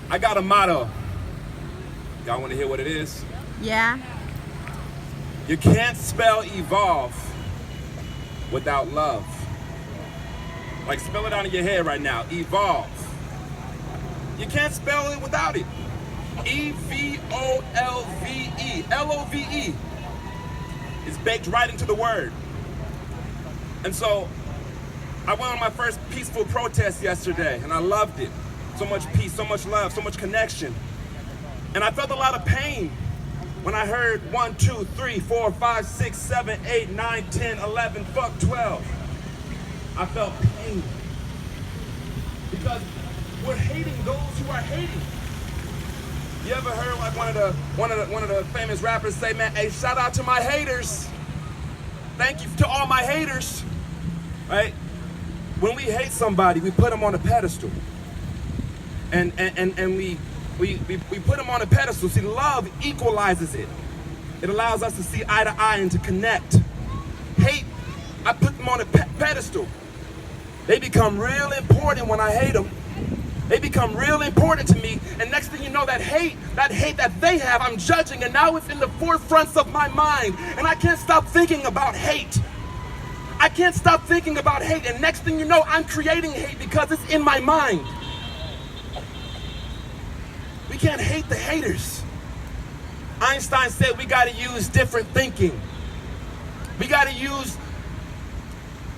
I got a motto. Y'all want to hear what it is? Yeah. You can't spell evolve without love. Like, spell it out in your head right now. Evolve. You can't spell it without it. E-V-O-L-V-E. L-O-V-E. It's baked right into the word. And so, I went on my first peaceful protest yesterday, and I loved it. So much peace, so much love, so much connection. And I felt a lot of pain when I heard 1, 2, 3, 4, 5, 6, 7, 8, 9, 10, 11, fuck 12. I felt pain. Because we're hating those who are hating. You ever heard like one of the famous rappers say, man, hey, shout out to my haters. Thank you to all my haters. Right? When we hate somebody, we put them on a pedestal. And we put them on a pedestal. See, love equalizes it. It allows us to see eye to eye and to connect. Hate, I put them on a pedestal. They become real important when I hate them. They become real important to me. And next thing you know, that hate that they have, I'm judging. And now it's in the forefronts of my mind. And I can't stop thinking about hate. I can't stop thinking about hate. And next thing you know, I'm creating hate because it's in my mind. We can't hate the haters. Einstein said we got to use different thinking. We got to use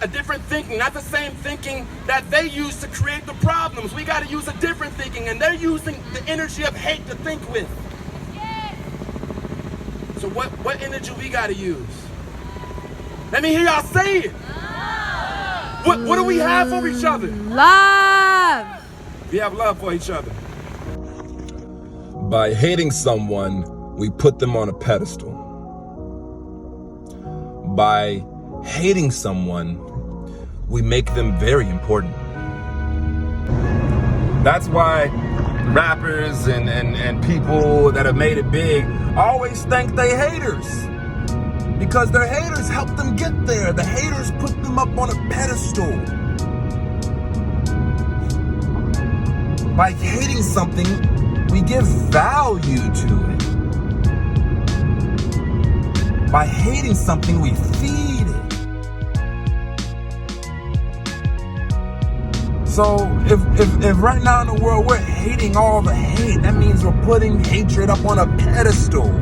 a different thinking, not the same thinking that they use to create the problems. We got to use a different thinking, and they're using the energy of hate to think with. So what energy we got to use? Let me hear y'all say it. What do we have for each other? Love. We have love for each other. By hating someone, we put them on a pedestal. By hating someone, we make them very important. That's why rappers and people that have made it big always thank their haters. Because their haters help them get there. The haters put them up on a pedestal. By hating something, we give value to it. By hating something, we feed it. So if right now in the world we're hating all the hate, that means we're putting hatred up on a pedestal.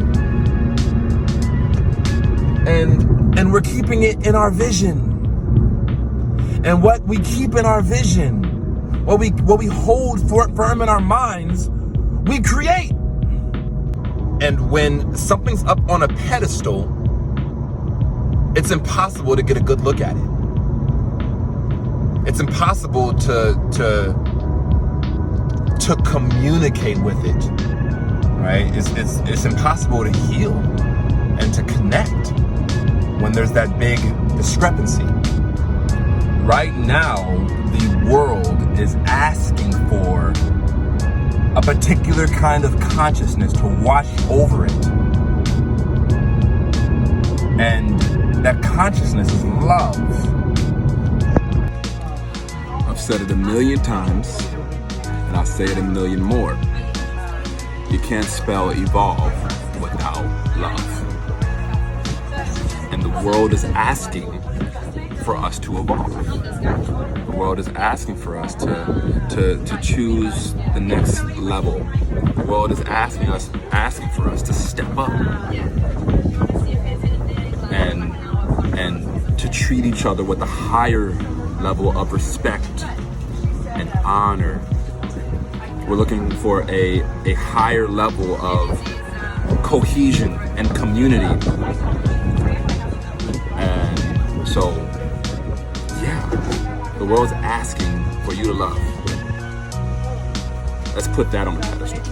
And we're keeping it in our vision. And what we keep in our vision, what we hold firm in our minds, we create. And when something's up on a pedestal, it's impossible to get a good look at it. It's impossible to communicate with it, right? It's impossible to heal and to connect when there's that big discrepancy. Right now, the world is asking for a particular kind of consciousness to wash over it. And that consciousness is love. I've said it a million times, and I'll say it a million more. You can't spell evolve without love. And the world is asking for us to evolve. The world is asking for us to choose the next level. The world is asking for us to step up and to treat each other with a higher level of respect and honor. We're looking for a higher level of cohesion and community. And so, yeah, the world's asking for you to love. Let's put that on the pedestal.